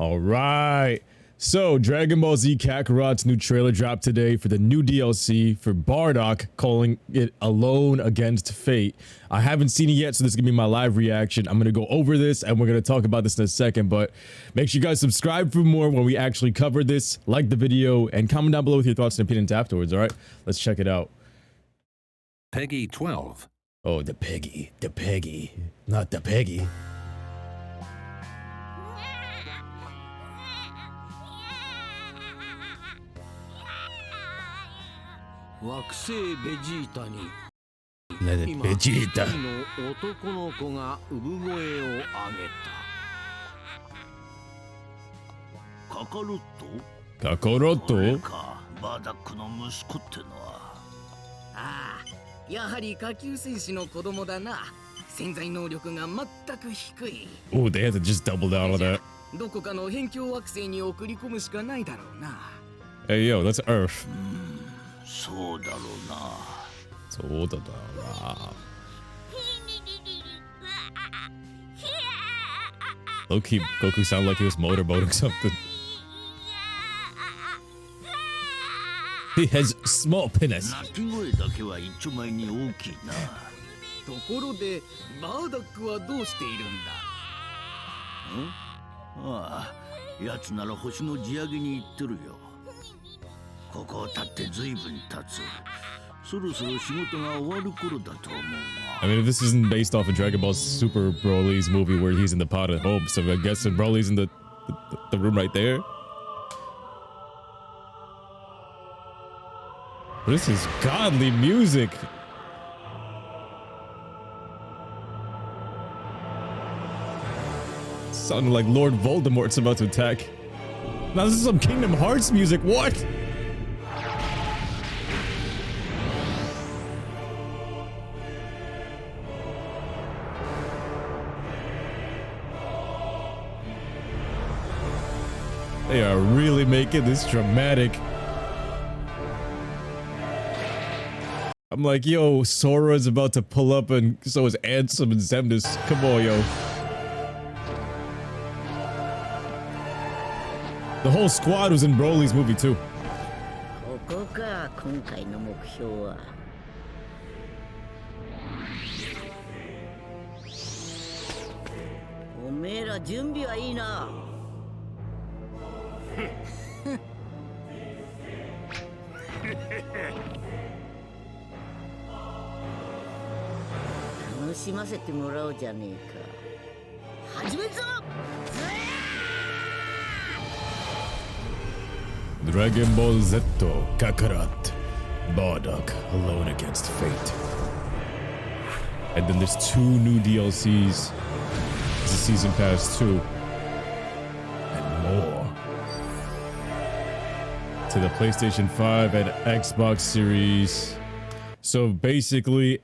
All right. So, Dragon Ball Z Kakarot's new trailer dropped today for the new DLC for Bardock, calling it Alone Against Fate. I haven't seen it yet, so this is going to be my live reaction. I'm going to go over this, and we're going to talk about this in a second, but make sure you guys subscribe for more when we actually cover this, like the video, and comment down below with your thoughts and opinions afterwards, all right? Let's check it out. Peggy 12. Oh, the Peggy, not the Peggy. Let it Vegeta. Kakarot? やはり下級戦士の子供だな。潜在能力が全く低い。 Oh, they had to just double down on that. どこかの辺境惑星に送り込むしかないだろうな。 Hey, yo, that's Earth. そうだろうな。そうだな。Low-key, Goku sounded like he was motorboating something. He has small penis. 鳴き声だけは一丁前に大きいな。ところで、バーダックはどうしているんだ？ああ、奴なら星の地上げに行ってるよ。ここを立って随分経つ。そろそろ仕事が終わる頃だと思うが。 I mean, if this isn't based off of Dragon Ball Super Broly's movie where he's in the pod at home, so I guess Broly's in the room right there. This is godly music. Sounding like Lord Voldemort's about to attack. Now this is some Kingdom Hearts music. What? They are really making this dramatic. I'm like, yo, Sora's about to pull up and so is Ansem and Xemnas. Come on, yo. The whole squad was in Broly's movie too. ここか、今回の目標は。おめえら準備はいいな。楽しませてもらおうじゃねえか。始めるぞ。 Dragon Ball Z Kakarot Bardock Alone Against Fate. And then there's 2 new DLCs. It's a Season Pass 2. And more. To the PlayStation 5 and Xbox Series. So basically,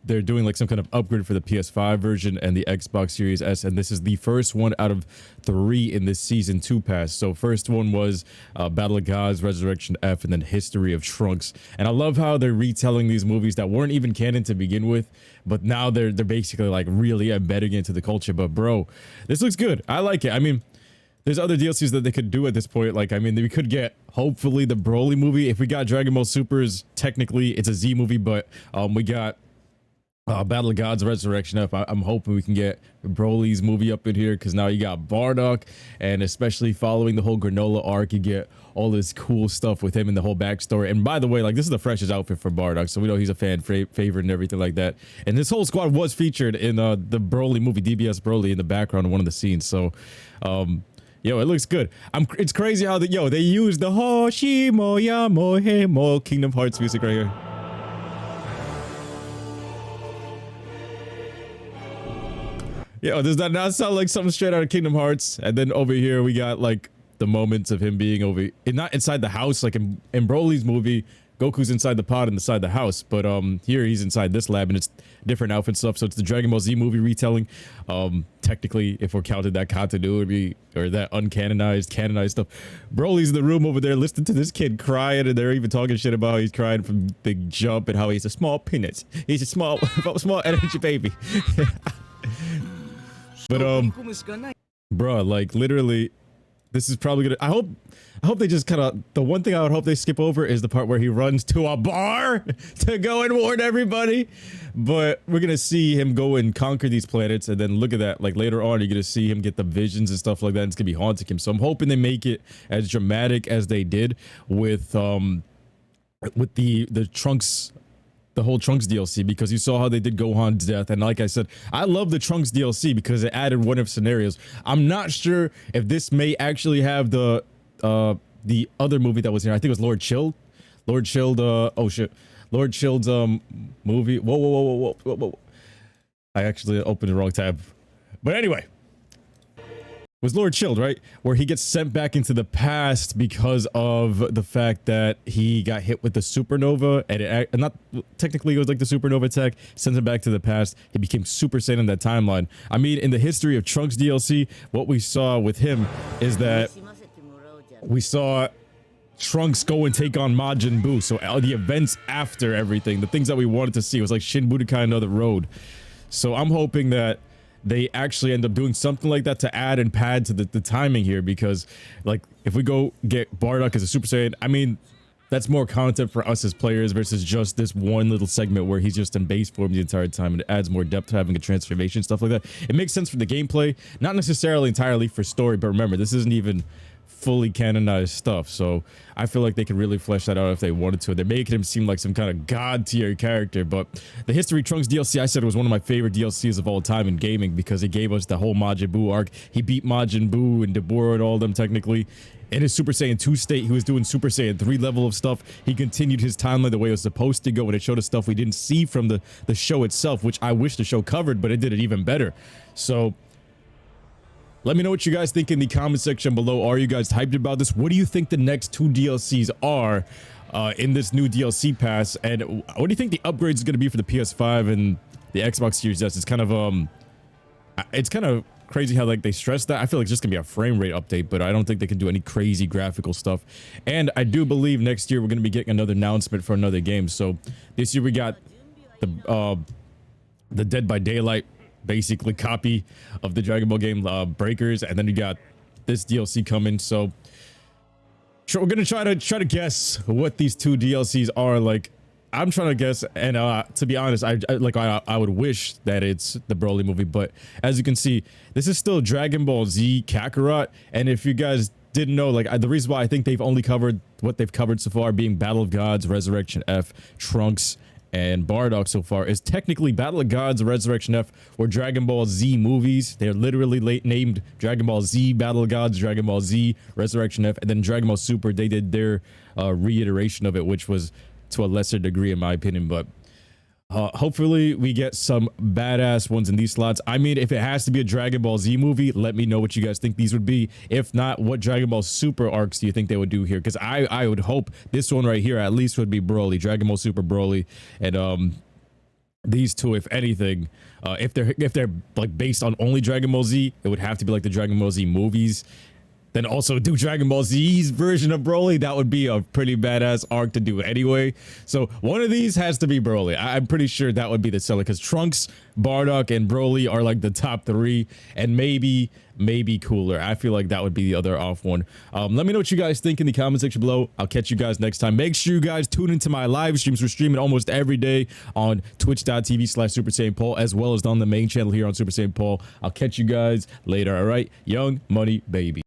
they're doing like some kind of upgrade for the PS5 version and the Xbox Series S, and this is the first one out of 3 in this Season 2 pass. So first one was Battle of Gods, Resurrection F, and then History of Trunks. And I love how they're retelling these movies that weren't even canon to begin with, but now they're basically like really embedding it into the culture. But bro, this looks good. I like it. I mean, there's other DLCs that they could do at this point. Like, I mean, we could get, hopefully, the Broly movie. If we got Dragon Ball Supers, technically it's a Z movie, but we got Battle of Gods, Resurrection F. I'm hoping we can get Broly's movie up in here, because now you got Bardock, and especially following the whole Granola arc, you get all this cool stuff with him and the whole backstory. And by the way, like, this is the freshest outfit for Bardock, so we know he's a fan favorite and everything like that. And this whole squad was featured in the Broly movie, DBS Broly, in the background of one of the scenes. So, yo, it looks good. It's crazy how they use the Hoshimo Yamo Hemo Kingdom Hearts music right here. Yo, does that not sound like something straight out of Kingdom Hearts? And then over here we got like the moments of him being not inside the house like in Broly's movie. Goku's inside the pod and inside the house, but here he's inside this lab and it's different outfit stuff. So it's the Dragon Ball Z movie retelling. Technically, if we're counting that continuity or that canonized stuff, Broly's in the room over there listening to this kid crying, and they're even talking shit about how he's crying from Big Jump and how he's a small penis. He's a small energy baby. But bruh, like literally, this is probably gonna. I hope they just kind of. The one thing I would hope they skip over is the part where he runs to a bar to go and warn everybody. But we're gonna see him go and conquer these planets, and then look at that. Like later on, you're gonna see him get the visions and stuff like that. And it's gonna be haunting him. So I'm hoping they make it as dramatic as they did with the Trunks. The whole Trunks DLC, because you saw how they did Gohan's death, and like I said, I love the Trunks DLC because it added what if scenarios. I'm not sure if this may actually have the other movie that was here. I think it was Lord Chilled. Oh shit, Lord Chilled's movie. Whoa. I actually opened the wrong tab. But anyway, it was Lord Chilled, right? Where he gets sent back into the past because of the fact that he got hit with the supernova, and it not technically it was like the supernova attack, sends him back to the past. He became Super Saiyan in that timeline. I mean, in the history of Trunks DLC, what we saw with him is that we saw Trunks go and take on Majin Buu. So the events after everything, the things that we wanted to see, was like Shin Budokai Another Road. So I'm hoping that they actually end up doing something like that to add and pad to the timing here, because like if we go get Bardock as a Super Saiyan, I mean, that's more content for us as players versus just this one little segment where he's just in base form the entire time, and it adds more depth to having a transformation, stuff like that. It makes sense for the gameplay, not necessarily entirely for story, but remember, this isn't even fully canonized stuff, so I feel like they could really flesh that out if they wanted to. They're making him seem like some kind of god tier character. But the History Trunks DLC, I said, was one of my favorite DLCs of all time in gaming, because it gave us the whole Majin Buu arc. He beat Majin Buu and Deborah and all of them technically in his Super Saiyan 2 state. He was doing Super Saiyan 3 level of stuff. He continued his timeline the way it was supposed to go, and it showed us stuff we didn't see from the show itself, which I wish the show covered, but it did it even better. So let me know what you guys think in the comment section below. Are you guys hyped about this? What do you think the next 2 DLCs are in this new DLC pass? And what do you think the upgrades is going to be for the PS5 and the Xbox Series S? It's kind of crazy how like they stress that. I feel like it's just gonna be a frame rate update, but I don't think they can do any crazy graphical stuff. And I do believe next year we're gonna be getting another announcement for another game. So this year we got the Dead by Daylight basically copy of the Dragon Ball game, Breakers, and then you got this DLC coming. So sure, we're gonna try to guess what these 2 DLCs are. Like, I'm trying to guess, and to be honest, I would wish that it's the Broly movie, but as you can see, this is still Dragon Ball Z Kakarot. And if you guys didn't know, like, the reason why I think they've only covered what they've covered so far, being Battle of Gods, Resurrection F, Trunks, and Bardock so far, is technically Battle of Gods, Resurrection F, or Dragon Ball Z movies. They're literally named Dragon Ball Z, Battle of Gods, Dragon Ball Z, Resurrection F, and then Dragon Ball Super, they did their reiteration of it, which was to a lesser degree in my opinion. But hopefully we get some badass ones in these slots. I mean, if it has to be a Dragon Ball Z movie, let me know what you guys think these would be. If not, what Dragon Ball Super arcs do you think they would do here? Because I would hope this one right here at least would be Broly, Dragon Ball Super Broly, and these 2, if anything, if they're like based on only Dragon Ball Z, it would have to be like the Dragon Ball Z movies. Then also do Dragon Ball Z's version of Broly. That would be a pretty badass arc to do anyway. So one of these has to be Broly. I'm pretty sure that would be the seller, because Trunks, Bardock, and Broly are like the top 3, and maybe Cooler. I feel like that would be the other off one. Let me know what you guys think in the comment section below. I'll catch you guys next time. Make sure you guys tune into my live streams. We're streaming almost every day on twitch.tv/Super Saiyan Paul, as well as on the main channel here on Super Saiyan Paul. I'll catch you guys later. All right, Young Money Baby.